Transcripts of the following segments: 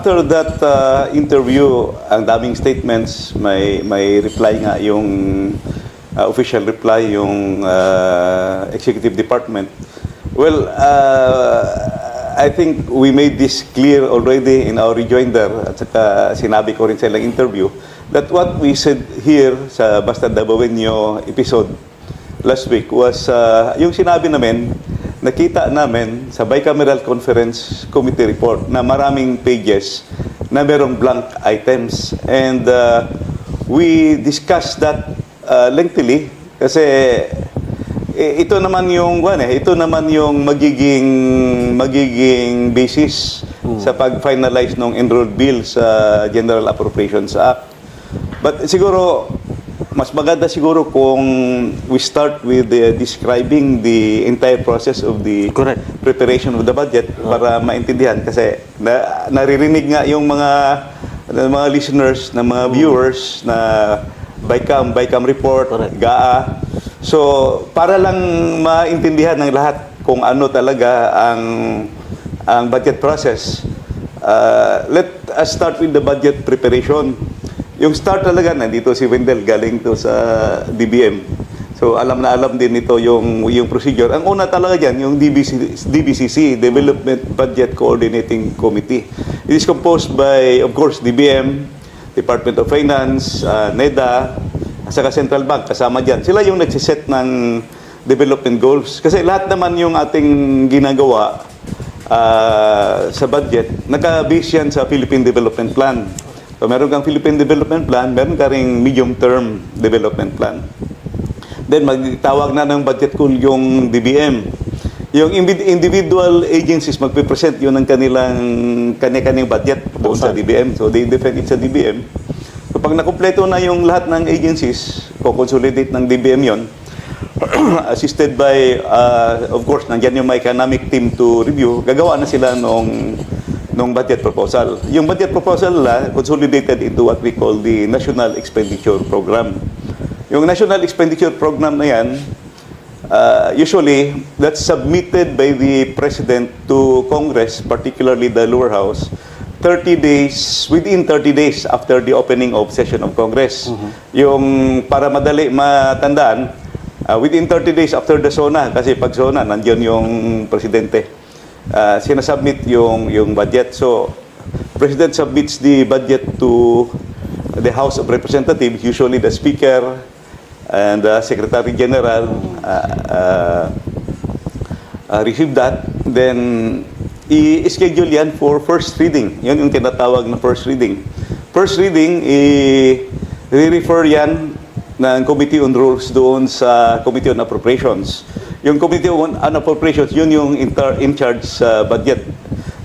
after that interview, ang daming statements, may reply nga yung official reply, yung executive department. Well, I think we made this clear already in our rejoinder at saka sinabi ko rin sa ilang interview that what we said here sa Basta Dabawenyo episode last week was yung sinabi namin, nakita namin sa Bicameral Conference Committee report na maraming pages na merong blank items. And we discussed that lengthily kasi ito naman yung magiging basis sa pag-finalize ng enrolled bill sa General Appropriations Act. But siguro mas maganda siguro kung we start with describing the entire process of the preparation of the budget para maintindihan kasi naririnig nga yung mga listeners, na mga viewers na BICAM report, GAA. So para lang maintindihan ng lahat kung ano talaga ang budget process, let us start with the budget preparation. Yung start talaga, nandito si Wendell, galing to sa DBM. So alam na alam din ito yung procedure. Ang una talaga dyan, yung DBCC, Development Budget Coordinating Committee. It is composed by, of course, DBM, Department of Finance, NEDA, at saka Central Bank, kasama dyan. Sila yung nagsiset ng development goals. Kasi lahat naman yung ating ginagawa sa budget, naka-base yan sa Philippine Development Plan. So, meron kang Philippine Development Plan, meron ka ring medium-term development plan. Then, magtawag na ng budget call yung DBM. Yung individual agencies magpipresent yun ng kanilang budget doon sa DBM. So, they defend it sa DBM. So, pag nakumpleto na yung lahat ng agencies, consolidate ng DBM yon, assisted by, of course, nandiyan yung may economic team to review, gagawa na sila nung budget proposal. Yung budget proposal nila consolidated into what we call the National Expenditure Program. Yung National Expenditure Program na yan, usually, that's submitted by the President to Congress, particularly the lower house, within 30 days after the opening of session of Congress. Yung para madali matandaan, within 30 days after the SONA, kasi pag SONA, nandiyan yung Presidente. Sinasubmit yung budget. So, President submits the budget to the House of Representatives, usually the Speaker and the Secretary General receive that. Then, i-schedule yan for first reading. Yun yung tinatawag na first reading. First reading, i-refer yan ng Committee on Rules doon sa Committee on Appropriations. Yung Committee on Appropriations, yun yung in charge sa budget.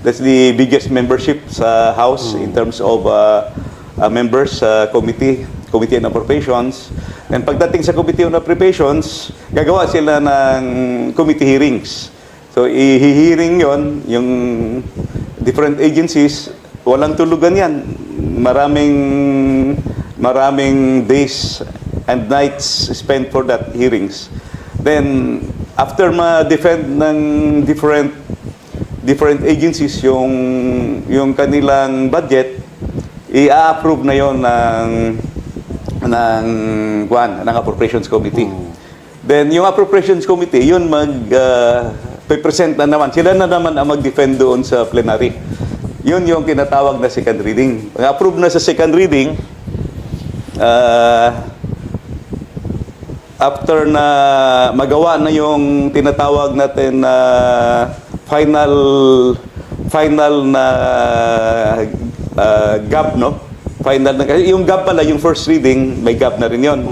That's the biggest membership sa House in terms of members sa Committee on Appropriations. And pagdating sa Committee on Appropriations, gagawa sila ng committee hearings. So, i-hearing yon yung different agencies, walang tulugan yan. Maraming days and nights spent for that hearings. Then, after ma-defend ng different agencies yung kanilang budget, i-approve na yon ng Appropriations Committee. Then, yung Appropriations Committee, yun present na naman. Sila na naman ang mag-defend doon sa plenary. Yun yung kinatawag na second reading. Approve na sa second reading, after na magawa na yung tinatawag natin na final na gap, no? Final na, yung gap pala, yung first reading, may gap na rin yun.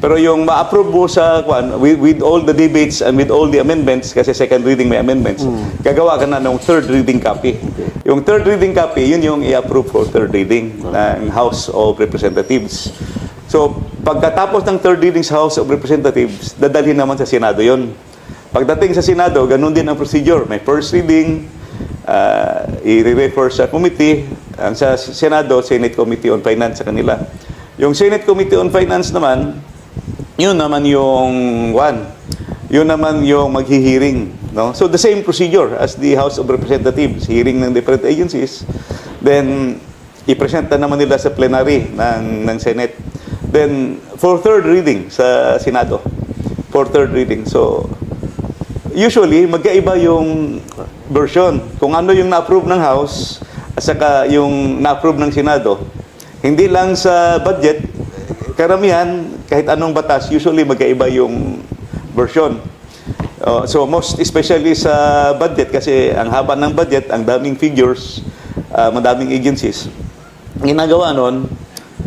Pero yung ma-approve mo sa with all the debates and with all the amendments, kasi second reading may amendments, gagawa ka na ng third reading copy. Yung third reading copy, yun yung i-approve for third reading ng House of Representatives. So, pagkatapos ng third reading sa House of Representatives, dadalhin naman sa Senado yon. Pagdating sa Senado, ganun din ang procedure. May first reading, i-refer sa committee, ang sa Senado, Senate Committee on Finance sa kanila. Yung Senate Committee on Finance naman, yun naman yung maghihiring, no? So the same procedure as the House of Representatives, hearing ng different agencies. Then, i-present na naman nila sa plenary ng Senate. Then, for third reading sa Senado. For third reading. So, usually, magkaiba yung version. Kung ano yung na-approve ng House at saka yung na-approve ng Senado. Hindi lang sa budget, karamihan, kahit anong batas, usually magkaiba yung version. So, most especially sa budget, kasi ang haba ng budget, ang daming figures, madaming agencies. Ginagawa nun,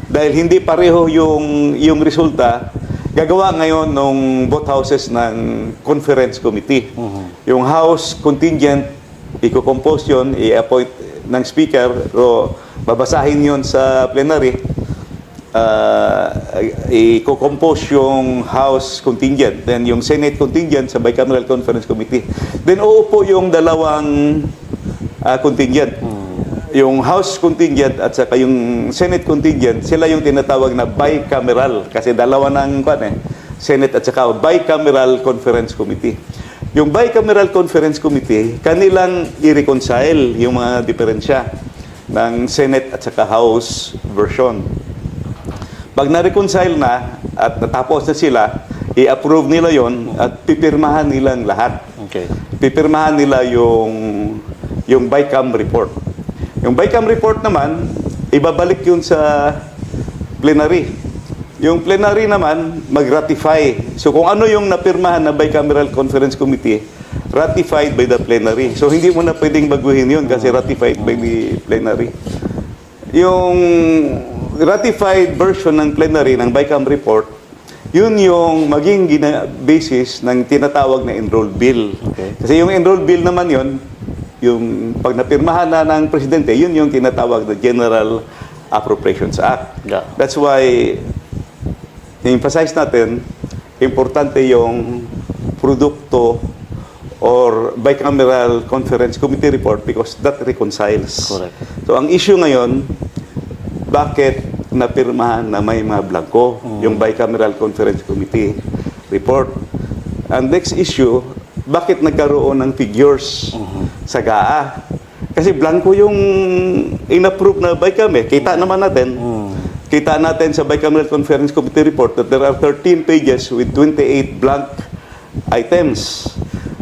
dahil hindi pareho yung resulta, gagawa ngayon ng both houses ng conference committee. Yung House contingent, i-compose yun, i-appoint ng speaker, o babasahin yun sa plenary, i-compose yung House contingent, then yung Senate contingent sa Bicameral Conference Committee. Then uupo yung dalawang contingent. Yung House contingent at saka yung Senate contingent, sila yung tinatawag na bicameral kasi dalawa ng Senate at saka Bicameral Conference Committee. Yung Bicameral Conference Committee, kanilang i-reconcile yung mga diferensya ng Senate at saka House version. Pag na-reconcile na at natapos na sila, i-approve nila yon at pipirmahan nilang lahat. Okay. Pipirmahan nila yung BICAM report. Yung BICAM report naman, ibabalik yun sa plenary. Yung plenary naman, mag-ratify. So kung ano yung napirmahan na Bicameral Conference Committee, ratified by the plenary. So hindi mo na pwedeng baguhin yun kasi ratified by the plenary. Yung ratified version ng plenary ng BICAM report, yun yung maging basis ng tinatawag na enrolled bill. Okay. Kasi yung enrolled bill naman yun, yung pag napirmahan na ng presidente, yun yung tinatawag na General Appropriations Act. Yeah. That's why i-emphasize natin, importante yung produkto or Bicameral Conference Committee report because that reconciles. Correct. So ang issue ngayon, bakit napirmahan na may mga blanco yung Bicameral Conference Committee report? Ang next issue, bakit nagkaroon ng figures sa GAA? Kasi blanco yung in-approve na BICAM eh. Kita naman natin. Kita natin sa Bicameral Conference Committee report that there are 13 pages with 28 blank items.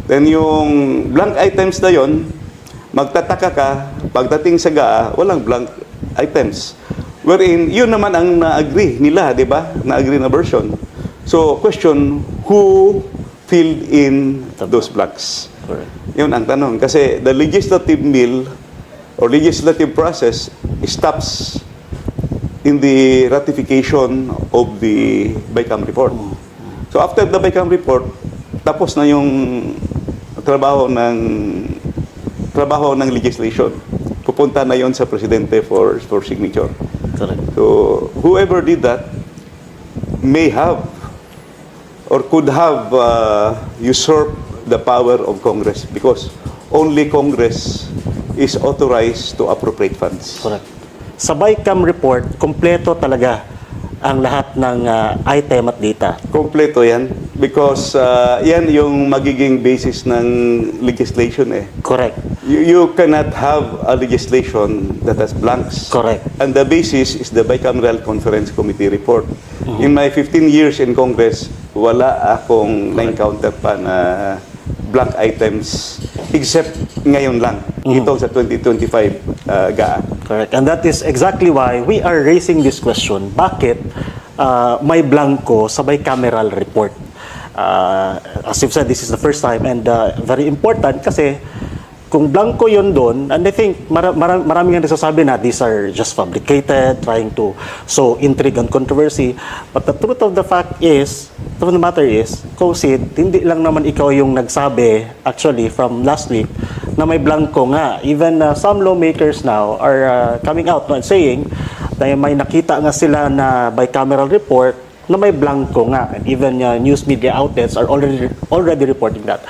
Then yung blank items na yon, magtataka ka, pagdating sa GAA, walang blank items. Wherein, yun naman ang na-agree nila, di ba? Na-agree na version. So, question, who filled in those blanks? Correct. Yun ang tanong. Kasi the legislative mill or legislative process stops in the ratification of the BICAM report. So after the BICAM report, tapos na yung trabaho ng legislation. Pupunta na yon sa presidente for signature. Correct. So whoever did that may have or could have usurped the power of Congress because only Congress is authorized to appropriate funds. Correct. Sa BICAM report, kompleto talaga ang lahat ng item at data. Kompleto yan because yan yung magiging basis ng legislation eh. Correct. You cannot have a legislation that has blanks. Correct. And the basis is the Bicameral Conference Committee report. In my 15 years in Congress, wala akong na-encounter pa na blank items except ngayon lang. Ito sa 2025 GAA. Correct. And that is exactly why we are raising this question. Bakit may blanco sa bicameral report? As you've said, this is the first time and very important kasi kung blanco yun doon, and I think maraming nga nagsasabi na these are just fabricated, trying to sow intrigue and controversy. But the truth of the matter is, Cosid, hindi lang naman ikaw yung nagsabi, actually, from last week, na may blanco nga. Even some lawmakers now are coming out and saying na may nakita nga sila na bicameral report na may blanco nga. And even news media outlets are already reporting that.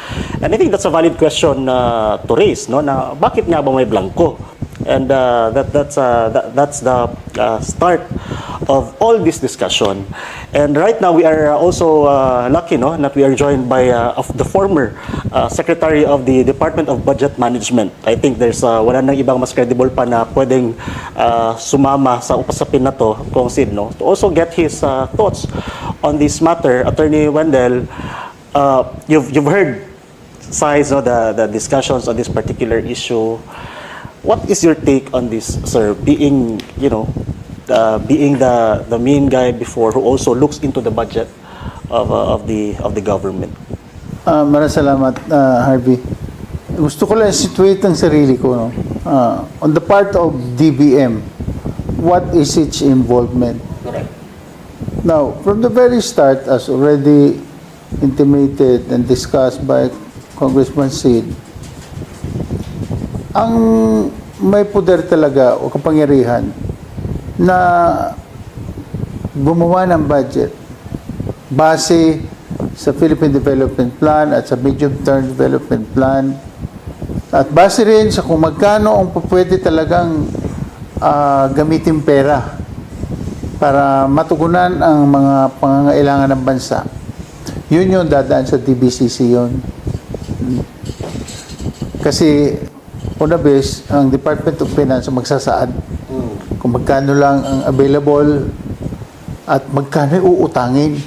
And I think that's a valid question to raise, no? Na bakit nga ba may blanco? And that's the start of all this discussion. And right now, we are also lucky, no, that we are joined by of the former Secretary of the Department of Budget Management. I think there's wala nang ibang mas credible pa na pwedeng sumama sa usapin na to, Kong Sid, no, to also get his thoughts on this matter. Attorney Wendell, you've heard sides, no, the discussions on this particular issue. What is your take on this, sir? Being, you know, being the main guy before who also looks into the budget of the government. Maraming salamat, Harvey. Gusto ko lang situate ang sarili ko. No? On the part of DBM, what is its involvement? Correct. Now, from the very start, as already intimated and discussed by Congressman Sid, ang may poder talaga o kapangyarihan na gumawa ng budget base sa Philippine Development Plan at sa Medium Term Development Plan at base rin sa kung magkano ang pwede talagang gamitin pera para matugunan ang mga pangangailangan ng bansa. Yun yung dadaan sa DBCC yun. Kasi una bes, ang Department of Finance magsasaad kung magkano lang ang available at magkano uutangin.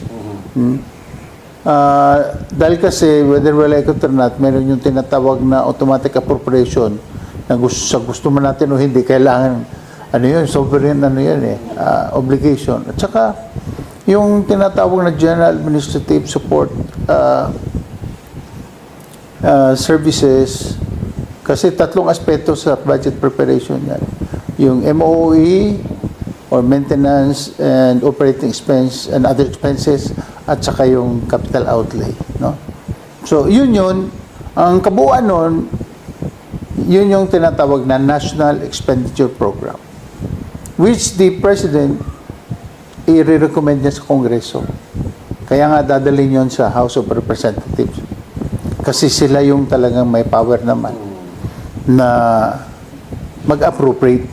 Dahil kasi, whether we like it or not, meron yung tinatawag na automatic appropriation na gusto mo natin o hindi, kailangan, ano yun, sovereign, ano yun obligation. At saka, yung tinatawag na General Administrative Support Services, kasi tatlong aspeto sa budget preparation yan. Yung MOE, or maintenance and operating expense and other expenses, at saka yung capital outlay. No? So, yun. Ang kabuuan nun, yun yung tinatawag na National Expenditure Program, which the President i-recommend niya sa Kongreso. Kaya nga dadalhin yun sa House of Representatives. Kasi sila yung talagang may power naman na mag-appropriate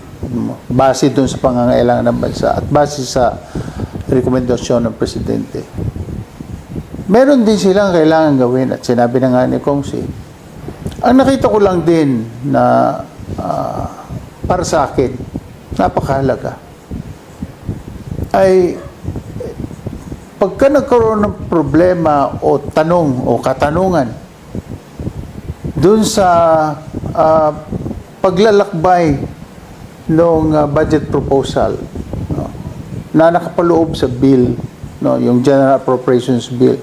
base doon sa pangangailangan ng bansa at base sa rekomendasyon ng Presidente. Meron din silang kailangan gawin at sinabi na nga ni Kong Si. Ang nakita ko lang din na para sa akin, napakahalaga ay pagka nagkaroon ng problema o tanong o katanungan doon sa paglalakbay ng budget proposal, no, na nakapaloob sa bill, no, yung General Appropriations Bill,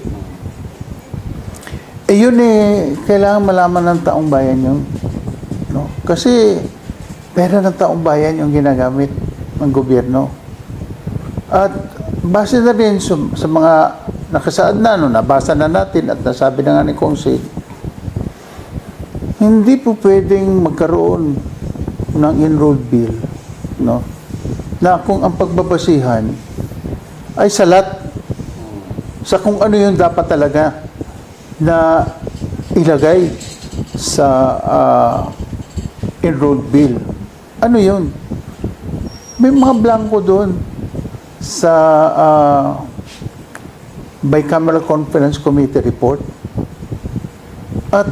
yun kailangan malaman ng taong bayan yun, no? Kasi pera ng taong bayan yung ginagamit ng gobyerno. At base na rin sa mga nakasaad na, no, nabasa na natin at nasabi na nga ni Kong Sid, hindi po pwedeng magkaroon ng enrolled bill, no, na kung ang pagbabasihan ay salat sa kung ano yung dapat talaga na ilagay sa enrolled bill. Ano yun? May mga blanco doon sa Bicameral Conference Committee report at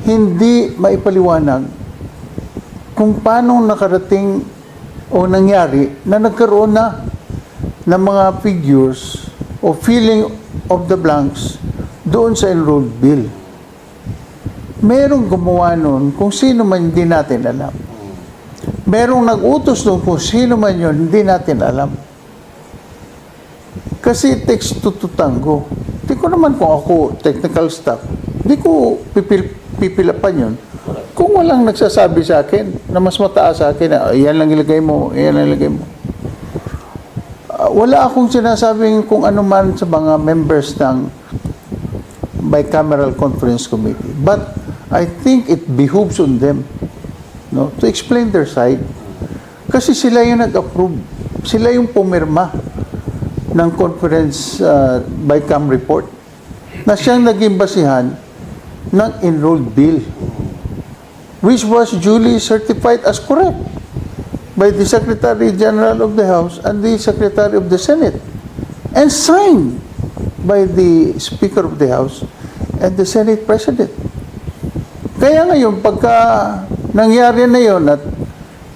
hindi maipaliwanag kung paano nakarating o nangyari na nagkaroon na ng mga figures o filling of the blanks doon sa enrolled bill. Merong gumawa nun kung sino man hindi natin alam. Merong nag-utos doon kung sino man yun hindi natin alam. Kasi it takes two to tango. Hindi ko naman kung ako technical staff, hindi ko pipilapan yun. Kung walang nagsasabi sa akin na mas mataas sa akin, yan lang ilagay mo, yan lang ilagay mo. Wala akong sinasabing kung ano man sa mga members ng Bicameral Conference Committee. But I think it behooves on them, no, to explain their side. Kasi sila yung nag-approve. Sila yung pumirma ng conference Bicam report na siyang naging basihan ng enrolled bill, which was duly certified as correct by the Secretary General of the House and the Secretary of the Senate and signed by the Speaker of the House and the Senate President. Kaya ngayon, pagka nangyari na yun at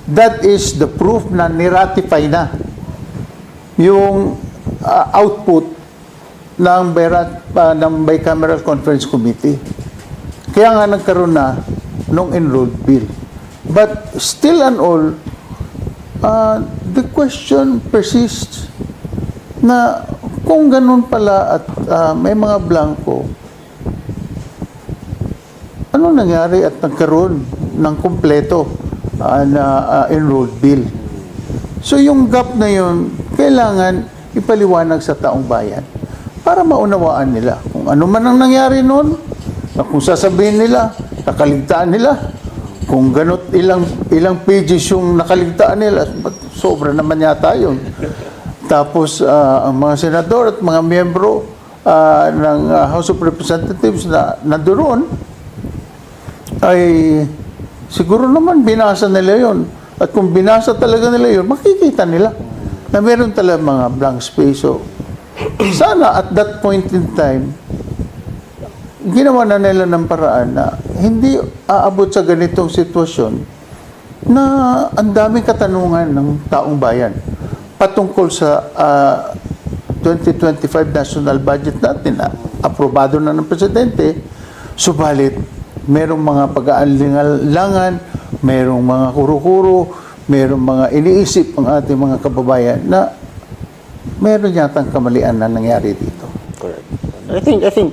that is the proof na niratify na yung output ng Bicameral Conference Committee. Kaya nga nagkaroon na nung enrolled bill. But still and all, the question persists na kung ganun pala at may mga blanco, ano nangyari at nagkaroon ng kumpleto na enrolled bill? So yung gap na yun, kailangan ipaliwanag sa taong bayan para maunawaan nila kung ano man ang nangyari noon, na kung sasabihin nila, nakaligtaan nila, kung ganot ilang pages yung nakaligtaan nila, sobra naman yata yun. Tapos ang mga senador at mga miyembro ng House of Representatives na nandoon ay siguro naman binasa nila yon. At kung binasa talaga nila yon, makikita nila na meron talaga mga blank space. So, sana at that point in time, ginawa na nila ng paraan na hindi aabot sa ganitong sitwasyon na ang daming katanungan ng taong bayan patungkol sa 2025 national budget natin na aprobado na ng Presidente, subalit merong mga pag-aalingalangan, merong mga kuro-kuro, merong mga iniisip ang ating mga kababayan na meron yatang kamalian na nangyari dito. Correct. I think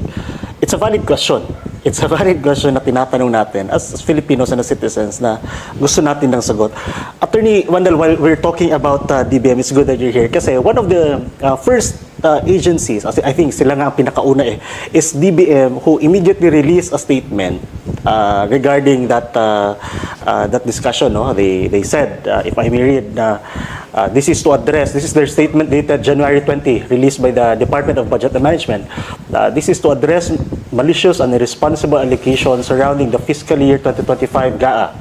it's a valid question. It's a valid question na tinatanong natin as Filipinos and as citizens na gusto natin ng sagot. Attorney Wandel, while we're talking about DBM, it's good that you're here kasi one of the first agencies, I think sila nga ang pinakauna is DBM, who immediately released a statement regarding that discussion. No? They said, if I may read, this is their statement dated January 20, released by the Department of Budget and Management. This is to address malicious and irresponsible allegations surrounding the fiscal year 2025 GAA.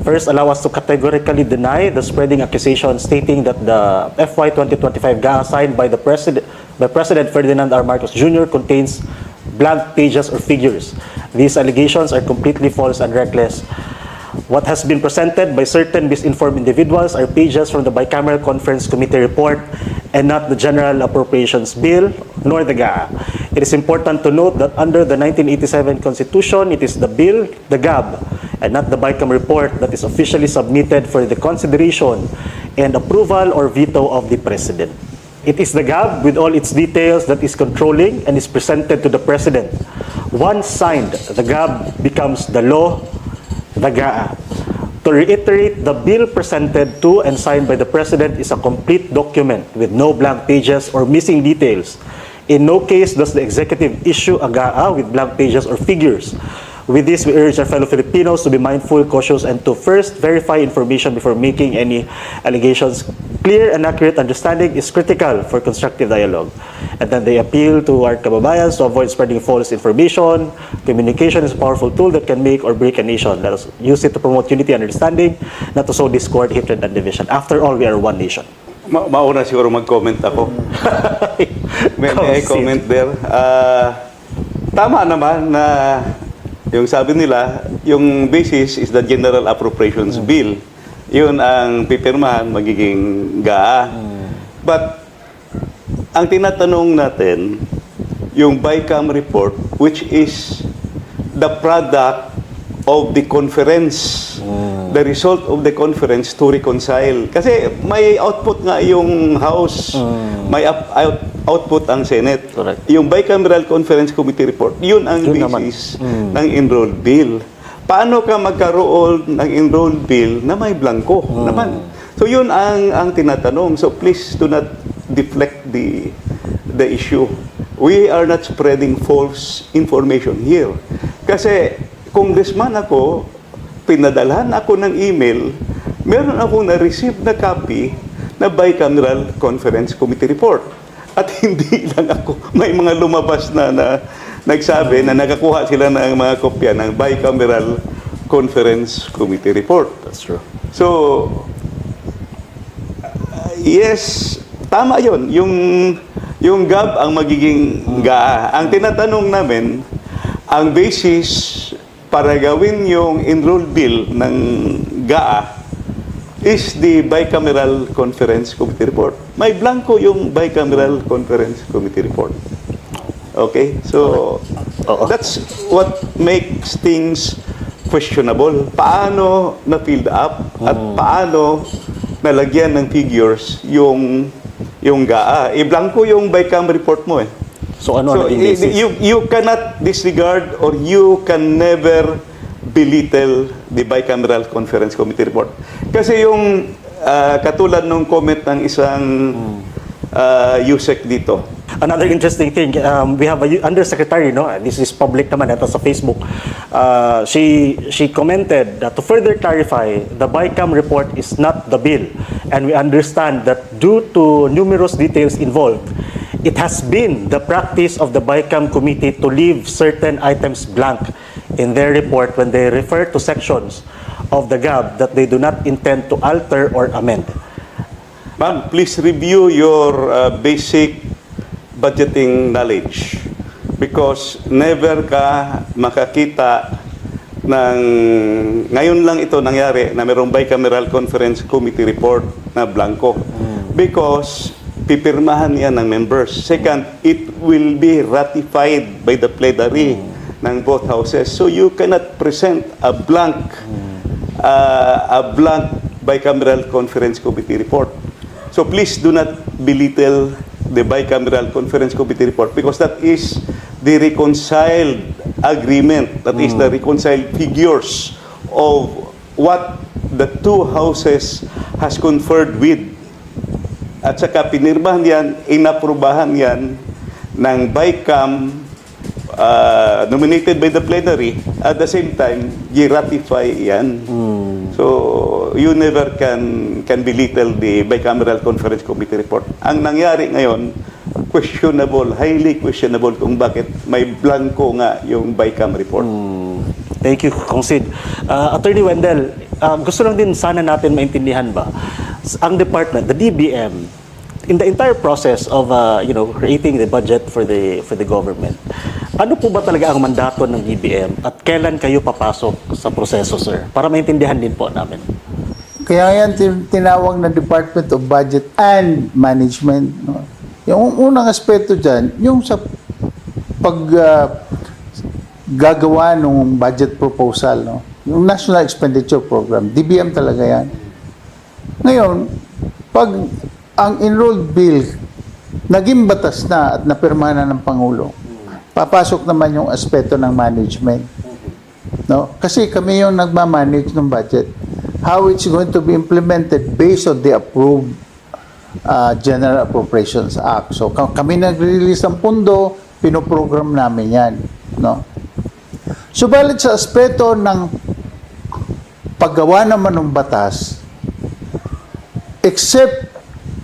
First, allow us to categorically deny the spreading accusation stating that the FY 2025 GAA signed by President Ferdinand R. Marcos Jr. contains blank pages or figures. These allegations are completely false and reckless. What has been presented by certain misinformed individuals are pages from the Bicameral Conference Committee report and not the General Appropriations Bill nor the GAA. It is important to note that under the 1987 Constitution, it is the bill, the GAB, and not the BICAM report that is officially submitted for the consideration and approval or veto of the President. It is the GAB with all its details that is controlling and is presented to the President. Once signed, the GAB becomes the law, the GAA. To reiterate, the bill presented to and signed by the President is a complete document with no blank pages or missing details. In no case does the executive issue a GAA with blank pages or figures. With this, we urge our fellow Filipinos to be mindful, cautious, and to first verify information before making any allegations. Clear and accurate understanding is critical for constructive dialogue. And then they appeal to our kababayans to avoid spreading false information. Communication is a powerful tool that can make or break a nation. Let us use it to promote unity and understanding, not to sow discord, hatred, and division. After all, we are one nation. Mauna siguro mag-comment ako. May I comment there? Tama naman na yung sabi nila, yung basis is the General Appropriations Bill. Yun ang pipirmahan, magiging GAA. But, ang tinatanong natin, yung BICAM report, which is the product of the conference, the result of the conference to reconcile. Kasi may output nga yung House, may output ang Senate. Correct. Yung Bicameral Conference Committee report, yun ang basis ng enrolled bill. Paano ka magkaroon ng enrolled bill na may blanco naman? So yun ang tinatanong. So please do not deflect the issue. We are not spreading false information here. Kasi congressman ako, pinadalhan ako ng email, meron akong na-receive na copy na Bicameral Conference Committee report. At hindi lang ako, may mga lumabas na nagsabi na nakakuha sila ng mga kopya ng Bicameral Conference Committee report. That's true. So, Yes, tama yun. Yung GAB ang magiging GAA. Ang tinatanong namin, ang basis para gawin yung enrolled bill ng GAA is the Bicameral Conference Committee Report. May blanco yung Bicameral Conference Committee Report. Okay? So, that's what makes things questionable. Paano na-filled up at paano nalagyan ng figures yung GAA. Blanco yung Bicam report mo eh. So ano So, naging basis? you cannot disregard or you can never belittle the Bicameral Conference Committee report. Kasi yung katulad ng comment ng isang USEC dito, Another interesting thing, we have a undersecretary, no? This is public naman, ito sa Facebook. She commented that to further clarify, the BICAM report is not the bill, and we understand that due to numerous details involved, it has been the practice of the BICAM committee to leave certain items blank in their report when they refer to sections of the GAB that they do not intend to alter or amend. ma'am, please review your basic budgeting knowledge because never ka makakita ng ngayon lang ito nangyari na mayroong Bicameral Conference Committee report na blanco because pipirmahan yan ng members. Second, it will be ratified by the plenary ng both houses. So you cannot present a blank Bicameral Conference Committee report. So please do not belittle the Bicameral Conference Committee report because that is the reconciled agreement, that is the reconciled figures of what the two houses has conferred with. At saka pinirmahan yan, inaprubahan yan ng Bicam nominated by the plenary. At the same time, i-ratify yan. So, you never can belittle the Bicameral Conference Committee report. Ang nangyari ngayon, questionable, highly questionable kung bakit may blanco nga yung Bicam report. Thank you, Kongsid. Attorney Wendell, gusto lang din sana natin maintindihan ba, ang department, the DBM, in the entire process of creating the budget for the government, ano po ba talaga ang mandato ng DBM at kailan kayo papasok sa proseso, sir? Para maintindihan din po namin. Kaya yan tinawag na Department of Budget and Management. No? Yung unang aspeto dyan, yung sa gagawa ng budget proposal, no? Yung National Expenditure Program, DBM talaga yan. Ngayon, pag ang enrolled bill naging batas na at napirmahan na ng Pangulo, papasok naman yung aspeto ng management. No? Kasi kami yung nagmamanage ng budget. How it's going to be implemented based on the approved General Appropriations Act. So kami nag-release ng pundo, pinoprogram namin yan. No? Subalit sa aspeto ng paggawa naman ng batas, except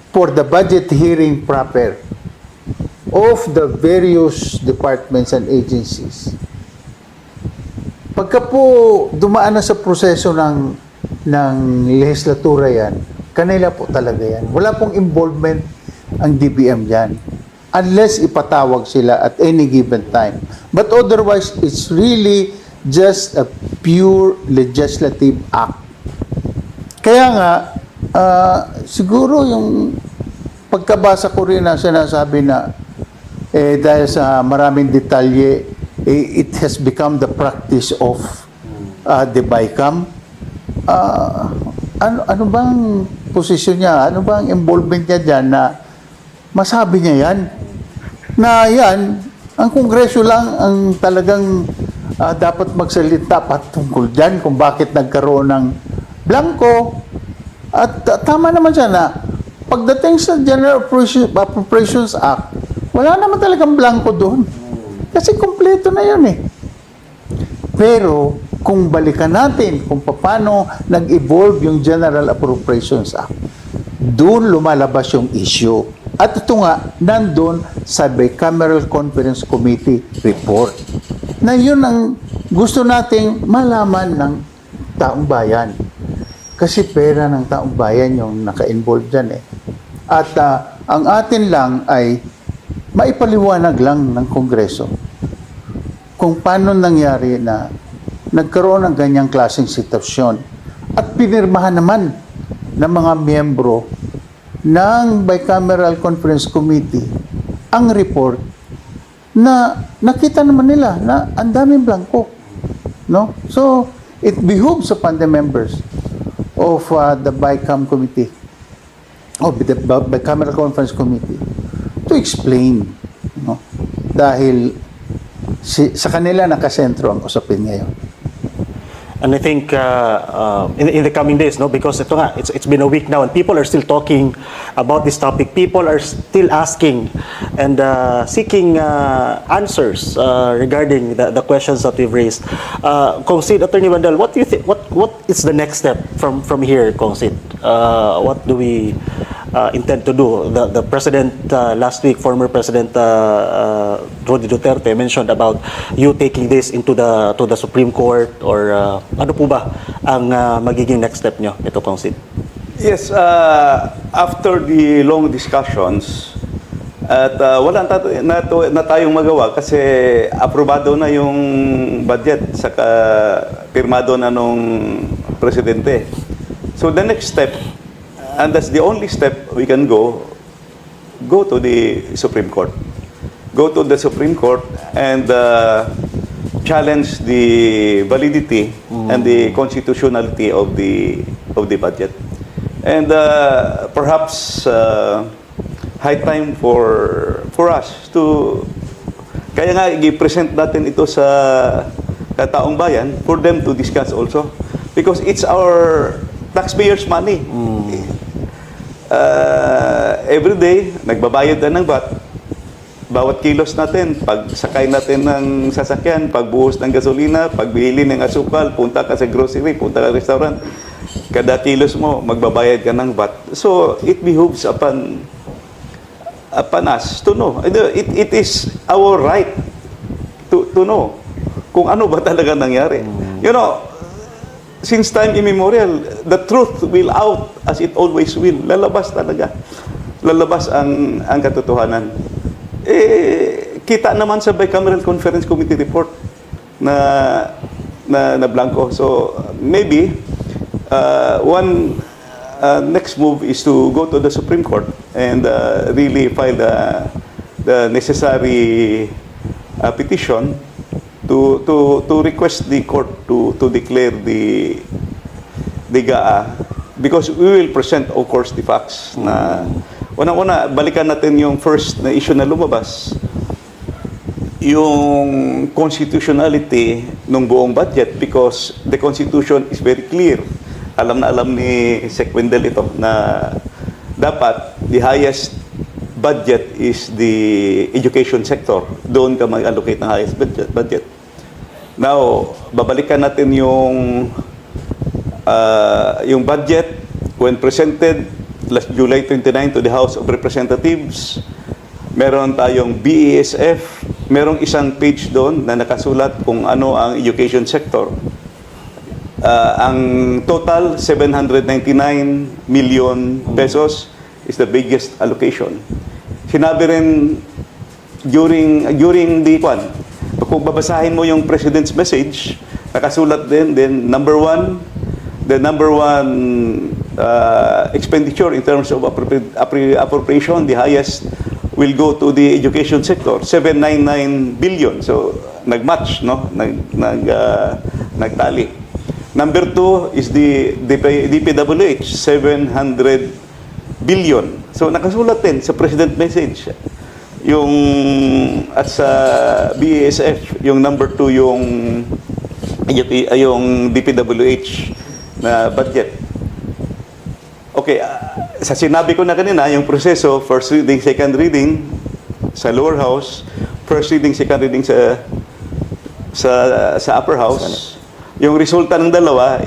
for the budget hearing proper of the various departments and agencies, pagka po dumaan na sa proseso ng lehislatura yan, kanila po talaga yan. Wala pong involvement ang DBM yan. Unless ipatawag sila at any given time. But otherwise, it's really just a pure legislative act. Kaya nga, siguro yung pagkabasa ko rin na sinasabi na dahil sa maraming detalye, it has become the practice of the BICAM. Ano bang posisyon niya? Ano bang involvement niya dyan na masabi niya yan? Na yan, ang Kongreso lang ang talagang dapat magsalita patungkol dyan kung bakit nagkaroon ng blanco. At tama naman siya na pagdating sa General Appropriations Act, wala naman talagang blanco doon. Kasi kompleto na yun eh. Pero kung balikan natin kung paano nag-evolve yung General Appropriations Act, doon lumalabas yung issue. At ito nga, nandun sa Bicameral Conference Committee report. Na yun ang gusto nating malaman ng taong bayan. Kasi pera ng taong bayan yung naka-involve dyan eh. At ang atin lang ay maipaliwanag lang ng Kongreso kung paano nangyari na nagkaroon ng ganyang klaseng sitwasyon at pinirmahan naman ng mga miyembro ng Bicameral Conference Committee ang report na nakita naman nila na ang daming blanco, no? So it behooves upon the members of the BICAM committee, of the Bicameral Conference Committee, to explain, no? Dahil sa kanila nakasentro ang usapin ngayon. And I think in the coming days, no, because ito nga, it's been a week now and people are still talking about this topic. People are still asking and seeking answers regarding the questions that we've raised. Kong Sid, Attorney Vandal, what do you think? What is the next step from here, Kong Sid? What do we intend to do? The president last week, former President Rodrigo Duterte mentioned about you taking this into the Supreme Court, or ano po ba ang magiging next step nyo? Ito, Kong Sid. Yes, after the long discussions, at wala na tayong magawa kasi aprobado na yung budget, saka pirmado na nung presidente. So the next step, and that's the only step we can go to the Supreme Court. Go to the Supreme Court and challenge the validity and the constitutionality of the budget. And perhaps high time for us to, kaya nga i-present natin ito sa kataong bayan for them to discuss also, because it's our taxpayers' money. Every day nagbabayad na ng VAT. Bawat kilos natin, pag sakay natin ng sasakyan, pagbuhos ng gasolina, pagbili ng asukal, punta ka sa grocery, punta ka sa restaurant, kada kilos mo, magbabayad ka ng VAT. So, it behooves upon us to know. It is our right to know kung ano ba talaga nangyari. You know, since time immemorial, the truth will out as it always will. Lalabas talaga. Lalabas ang katotohanan. Kita naman sa Bicameral Conference Committee report na blanco. So maybe one next move is to go to the Supreme Court and really file the necessary petition to request the court to declare the GAA, because we will present, of course, the facts na unang-una, balikan natin yung first na issue na lumabas, yung constitutionality ng buong budget, because the Constitution is very clear. Alam na alam ni Sec Wendell ito na dapat the highest budget is the education sector. Doon ka mag-allocate ng highest budget. Now, babalikan natin yung budget when presented last July 29 to the House of Representatives. Meron tayong BESF, merong isang page doon na nakasulat kung ano ang education sector. Ang total, 799 million pesos is the biggest allocation. Sinabi rin during the kung babasahin mo yung President's message, nakasulat din, the number one expenditure in terms of appropriation, the highest will go to the education sector, 799 billion. So nagmatch, no? Nagtali. Number 2 is the DPWH, 700 billion. So nakasulat din sa President message. Yung at sa BESF, yung number 2 yung DPWH na budget. Okay, sa sinabi ko na kanina, yung proseso, first reading, second reading sa lower house, first reading, second reading sa upper house. Yung resulta ng dalawa,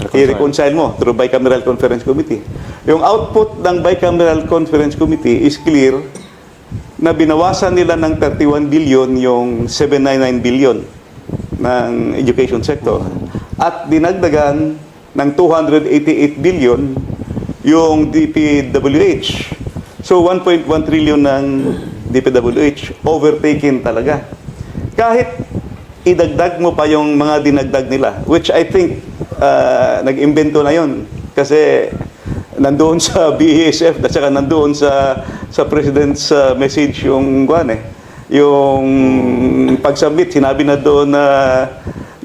i-reconcile mo through Bicameral Conference Committee. Yung output ng Bicameral Conference Committee is clear na binawasan nila ng 31 billion yung 799 billion ng education sector at dinagdagan ng 288 billion yung DPWH. So 1.1 trillion ng DPWH, overtaken talaga. Kahit idagdag mo pa yung mga dinagdag nila, which I think nag-imbento na yun. Kasi nandoon sa BASF at saka nandoon sa President's message yung yung pag-submit, sinabi na doon na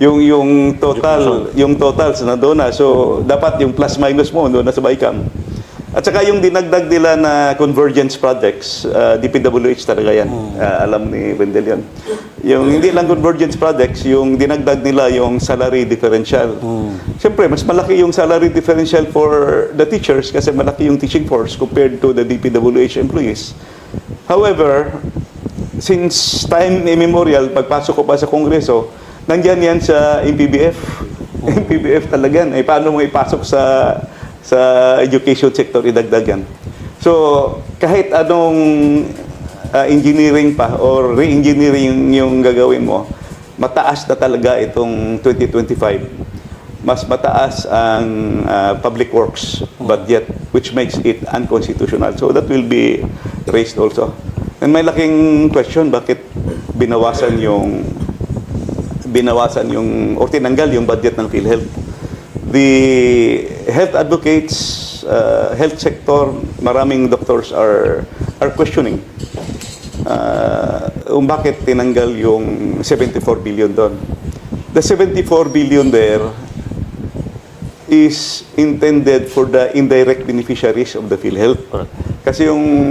yung totals na doon na. So dapat yung plus minus mo doon na sa BICAM. At saka yung dinagdag nila na convergence projects, DPWH talaga yan. Alam ni Wendell yun. Yung hindi lang convergence projects, yung dinagdag nila yung salary differential. Siyempre, mas malaki yung salary differential for the teachers kasi malaki yung teaching force compared to the DPWH employees. However, since time immemorial, pagpasok ko pa sa Kongreso, nandyan yan sa MPBF. MPBF talaga. Paano mo ipasok sa education sector, idagdagan. So, kahit anong engineering pa or re-engineering yung gagawin mo, mataas na talaga itong 2025. Mas mataas ang public works budget, which makes it unconstitutional. So, that will be raised also. And may laking question, bakit binawasan yung o tinanggal yung budget ng PhilHealth? The health advocates, health sector, maraming doctors are questioning bakit tinanggal yung 74 billion doon. The 74 billion there is intended for the indirect beneficiaries of the PhilHealth. Kasi yung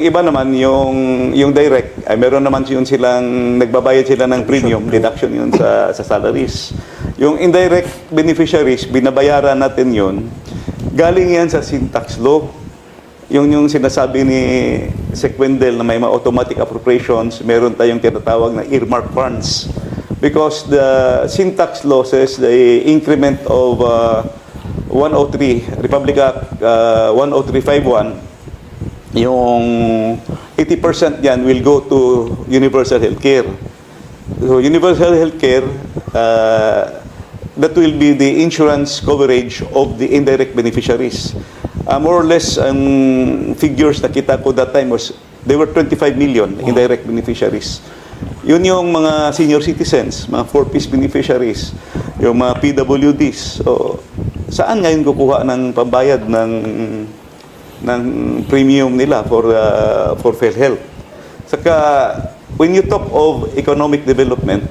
iba naman, yung direct, ay meron naman silang, nagbabayad sila ng premium, deduction yun sa salaries. Yung indirect beneficiaries, binabayaran natin yun, galing yan sa syntax law. Yung sinasabi ni Sec Wendell na may mga automatic appropriations, meron tayong tinatawag na earmark funds. Because the syntax law says the increment of 103, Republic Act 10351, yung 80% yan will go to universal healthcare. So universal healthcare, that will be the insurance coverage of the indirect beneficiaries. More or less, ang figures na kita ko that time was, they were 25 million indirect beneficiaries. Yun yung mga senior citizens, mga 4-piece beneficiaries, yung mga PWDs. So, saan ngayon kukuha ng pambayad ng premium nila for PhilHealth? Saka, when you talk of economic development,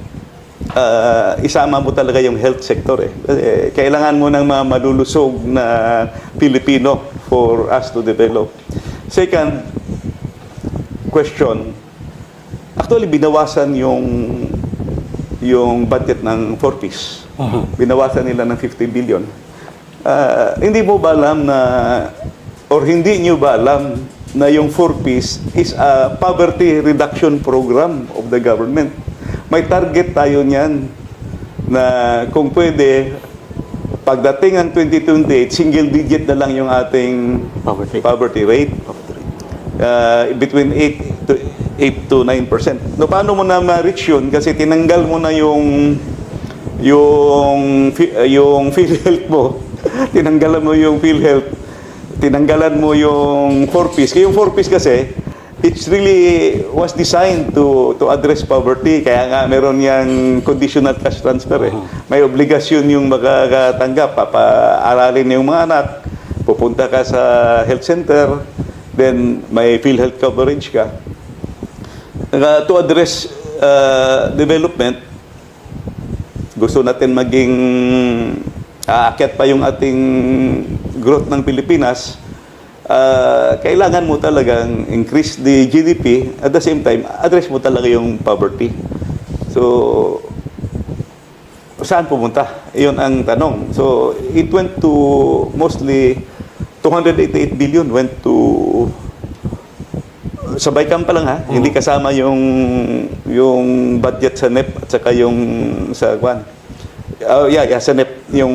isama mo talaga yung health sector eh. Kailangan mo ng mga malulusog na Pilipino for us to develop. Second question, actually binawasan yung budget ng 4-piece. Binawasan nila ng 50 billion. Hindi mo ba alam na, or hindi nyo ba alam na yung 4-piece is a poverty reduction program of the government? May target tayo niyan na kung pwede, pagdating ang 2028, single digit na lang yung ating poverty rate. Between 8 to 9%. No, paano mo na ma-reach yun? Kasi tinanggal mo na yung PhilHealth mo. Tinanggalan mo yung PhilHealth. Tinanggalan mo yung 4-piece. Yung 4-piece kasi, it's really was designed to address poverty. Kaya nga meron yang conditional cash transfer eh. May obligasyon yung makakatanggap, papaaralin yung mga anak, pupunta ka sa health center, then may PhilHealth coverage ka. To address development, gusto natin maging aakyat pa yung ating growth ng Pilipinas. Kailangan mo talagang increase the GDP, at the same time, address mo talaga yung poverty. So, saan pumunta? Iyon ang tanong. So, it went to mostly 288 billion went to sa BICAM pa lang ha, hindi kasama yung budget sa NEP at saka yung sa kwan. Sa NEP yung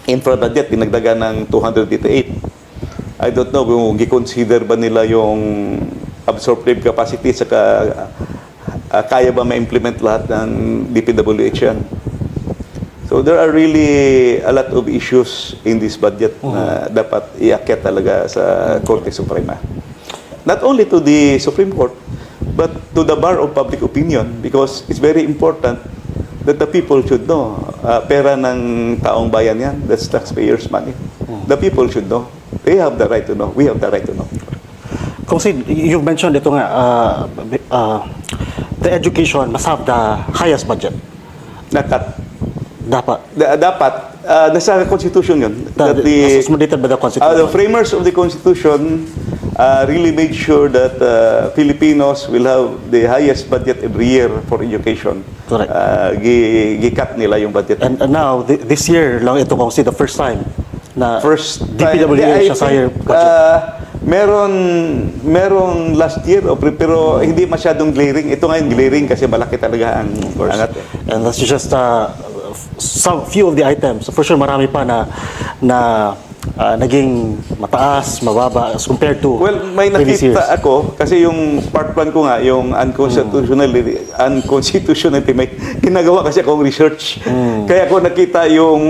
infra budget dinagdagan ng 288. I don't know kung i-consider ba nila yung absorptive capacity saka kaya ba ma-implement lahat ng DPWH yan. So So there are really a lot of issues in this budget na dapat iakyat talaga sa Korte Suprema. Not only to the Supreme Court, but to the bar of public opinion, because it's very important that the people should know. Pera ng taong bayan yan, that's taxpayers' money. The people should know. They have the right to know. We have the right to know. Kung you mentioned ito nga, the education must have the highest budget. Nakat. Dapat. Dapat, nasa Constitution yun. That As mandated by the Constitution. the framers of the Constitution really made sure that Filipinos will have the highest budget every year for education. Correct. Gikat nila yung budget. And now, this year lang ito kung the first time na First time, DPWH I has higher think, budget. meron last year, pero hindi masyadong glaring. Ito ngayon glaring kasi malaki talaga ang angat. And that's just some few of the items. For sure, marami pa na naging mataas, mababa as compared to Well, may previous years. nakita ako kasi yung part 1 ko nga, yung unconstitutionality, may ginagawa kasi akong research. Kaya ko nakita yung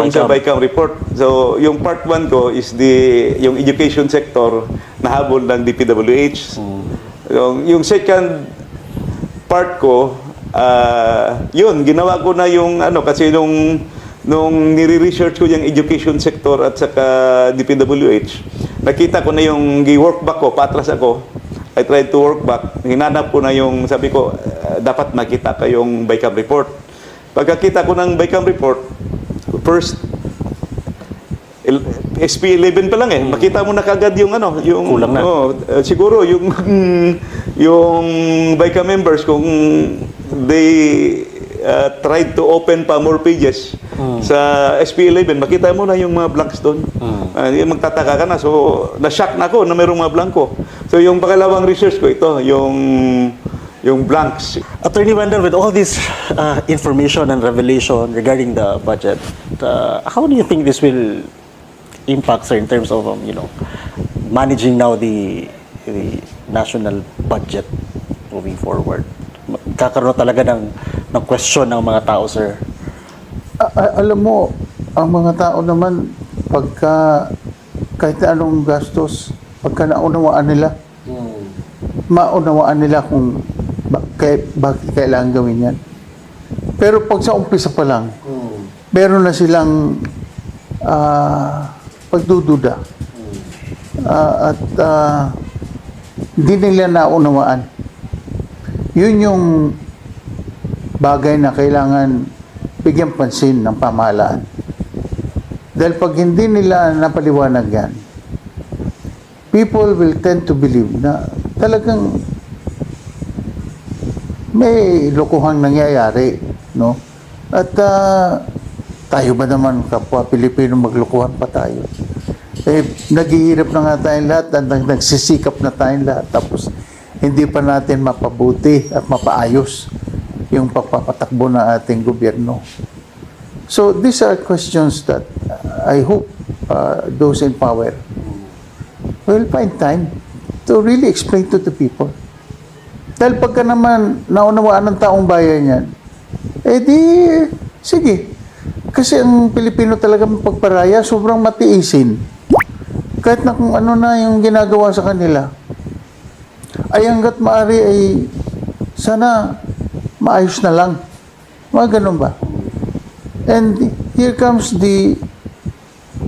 sa BICAM report. So, yung part 1 ko is yung education sector na habol ng DPWH. Yung second part ko, yun, ginawa ko na yung kasi nung nire-research ko yung education sector at saka DPWH, nakita ko na yung gi-work back ko, patras ako. I tried to work back. Hinanap ko na yung, sabi ko, dapat makita kayong BICAM report. Pagkakita ko ng BICAM report, first, SP11 pa lang makita mo na kagad yung yung kulang na. Siguro yung BICAM members kung they tried to open pa more pages sa SP11, makita mo na yung mga blanks doon. Magtataka ka na. So, na-shock na ako na mayroong mga blanko. So, yung pangalawang research ko, ito, yung blanks. Attorney Wendell, with all this information and revelation regarding the budget, how do you think this will impact, sir, in terms of managing now the national budget moving forward? Kakaroon talaga ng question ng mga tao, sir. Alam mo, ang mga tao naman, kahit na anong gastos, pagka naunawaan nila, maunawaan nila kung bakit kailangan gawin yan. Pero pag sa umpisa pa lang, meron na silang pagdududa. At hindi nila naunawaan. Yun yung bagay na kailangan bigyan pansin ng pamahalaan. Dahil pag hindi nila napaliwanag yan, people will tend to believe na talagang may lokohang nangyayari, no? At tayo ba naman kapwa Pilipino maglokohan pa tayo? Naghihirap na nga tayong lahat at nagsisikap na tayong lahat, tapos hindi pa natin mapabuti at mapaayos yung pagpapatakbo ng ating gobyerno. So these are questions that I hope those in power will find time to really explain to the people. Dahil pagka naman naunawaan ng taong bayan yan, sige. Kasi ang Pilipino talaga pagparaya, sobrang matiisin. Kahit na kung ano na yung ginagawa sa kanila, ay hanggat maaari ay sana maayos na lang. Mga ganun ba? And here comes the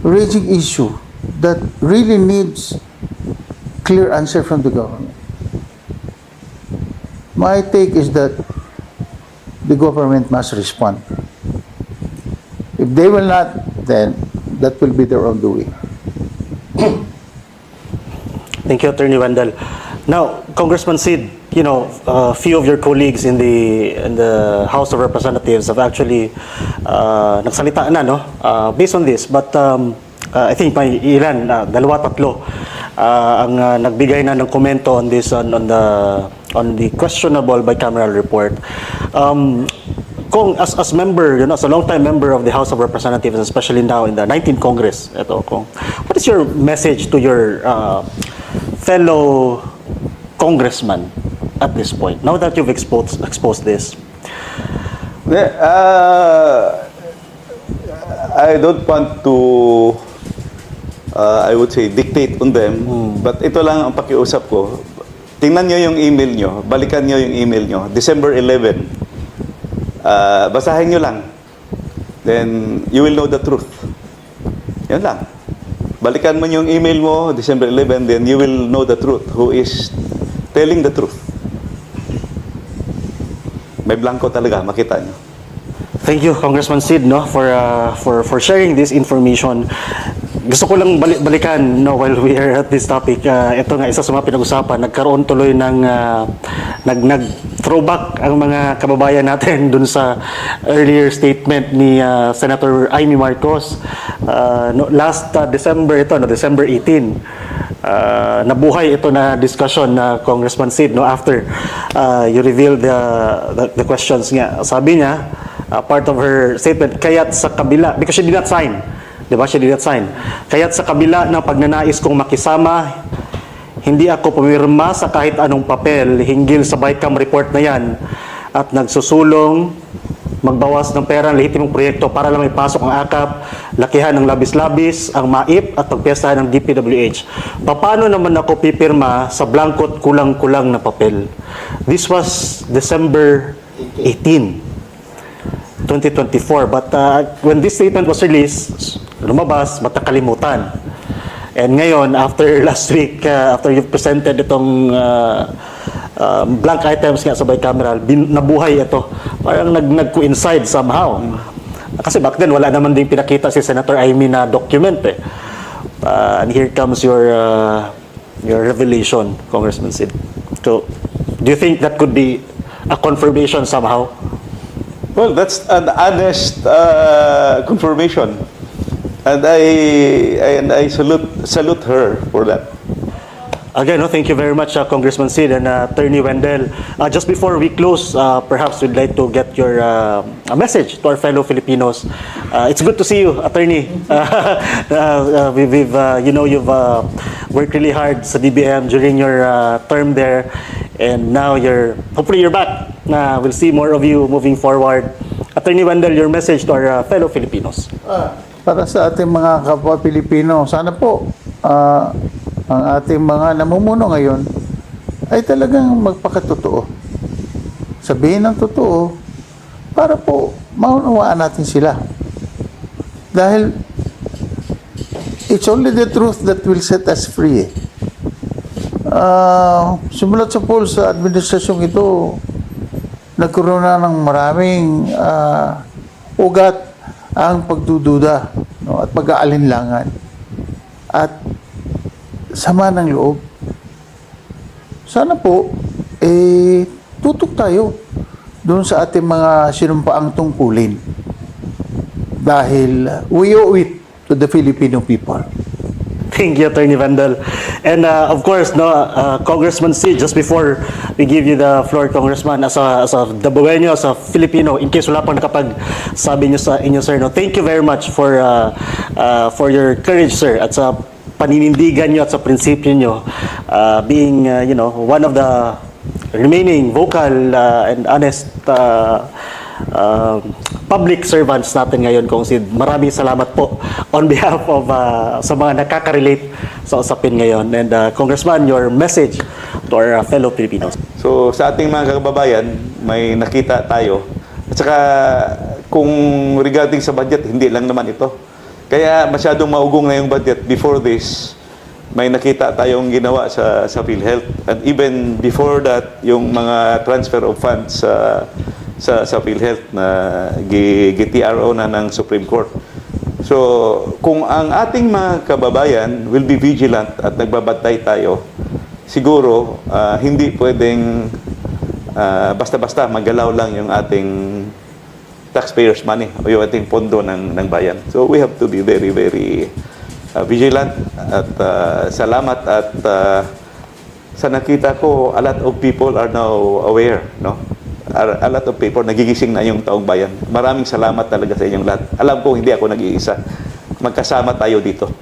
raging issue that really needs clear answer from the government. My take is that the government must respond. If they will not, then that will be their own doing. Thank you, Attorney Wendell. Now, Congressman Sid, a few of your colleagues in the House of Representatives have actually nagsalita na, based on this. But I think may ilan, dalawa, tatlo, ang nagbigay na ng komento on this, on the questionable bicameral report. Kung as member, as a long-time member of the House of Representatives, especially now in the 19th Congress, what is your message to your fellow congressman at this point, now that you've exposed this? I don't want to, I would say, dictate on them. But ito lang ang pakiusap ko. Tingnan nyo yung email nyo. Balikan nyo yung email nyo. December 11. Basahin nyo lang. Then, you will know the truth. Yan lang. Balikan mo yung email mo, December 11, then you will know the truth. Who is telling the truth. May blanco talaga, makita nyo. Thank you, Congressman Sid, no, for sharing this information. Gusto ko lang balikan, no, while we are at this topic. Ito nga isa sa mga pinag-usapan, nagkaroon tuloy ng nag-throwback ang mga kababayan natin dun sa earlier statement ni Senator Amy Marcos. Last December ito, no, December 18. Nabuhay ito na discussion na Congressman Sid, no, after you revealed the questions nga. Sabi niya, part of her statement, kaya't sa kabila, because she did not sign, di ba? She did not sign. Kaya't sa kabila ng pagnanais kong makisama, hindi ako pumirma sa kahit anong papel hinggil sa BICAM report na yan at nagsusulong magbawas ng pera ng lehitimong proyekto para lang may pasok ang AKAP, lakihan ng labis-labis, ang MAIP at pagpiestahan ng DPWH. Paano naman ako pipirma sa blankot kulang-kulang na papel? This was December 18. 2024. But when this statement was released, lumabas, matakalimutan. And ngayon, after last week, after you presented itong blank items nga sa bicameral, nabuhay ito. Parang nag-coincide somehow. Kasi back then, wala naman din pinakita si Senator Amy na document eh. And here comes your revelation, Congressman Sid. So, do you think that could be a confirmation somehow? Well, that's an honest confirmation, and I salute her for that. Again, no, thank you very much, Congressman Sid and Attorney Wendell. Just before we close, perhaps we'd like to get your a message to our fellow Filipinos. It's good to see you, Attorney. You've worked really hard sa DBM during your term there, and now hopefully you're back. We'll see more of you moving forward. Attorney Wendell, your message to our fellow Filipinos. Para sa ating mga kapwa Pilipino, sana po ang ating mga namumuno ngayon ay talagang magpakatotoo. Sabihin ng totoo para po maunawaan natin sila. Dahil it's only the truth that will set us free. Simulat sa poll sa administrasyong ito, nagkaroon na ng maraming ugat ang pagdududa, no, at pag-aalinlangan at sama ng loob. Sana po tutok tayo doon sa ating mga sinumpaang tungkulin dahil we owe it to the Filipino people. Thank you, Attorney Wendell. And of course, no, Congressman Sid, just before we give you the floor, Congressman, as a Dabueño, as a Filipino, in case wala pang nakapagsabi nyo sa inyo, sir, no, thank you very much for your courage, sir, at sa paninindigan nyo at sa prinsipyo nyo, being, one of the remaining vocal and honest public servants natin ngayon, Kong Sid. Maraming salamat po on behalf of sa mga nakaka-relate sa usapin ngayon. And Congressman, your message to our fellow Filipinos. So sa ating mga kababayan, may nakita tayo. At saka kung regarding sa budget, hindi lang naman ito. Kaya masyadong maugong na yung budget. Before this, may nakita tayong ginawa sa PhilHealth. And even before that, yung mga transfer of funds sa PhilHealth na GTRO na ng Supreme Court. So, kung ang ating mga kababayan will be vigilant at nagbabantay tayo, siguro hindi pwedeng basta-basta magalaw lang yung ating taxpayers' money o yung ating pondo ng bayan. So, we have to be very, very vigilant at salamat at sa nakita ko, a lot of people are now aware, no? A lot of people, nagigising na yung taong bayan. Maraming salamat talaga sa inyong lahat. Alam ko, hindi ako nag-iisa. Magkasama tayo dito.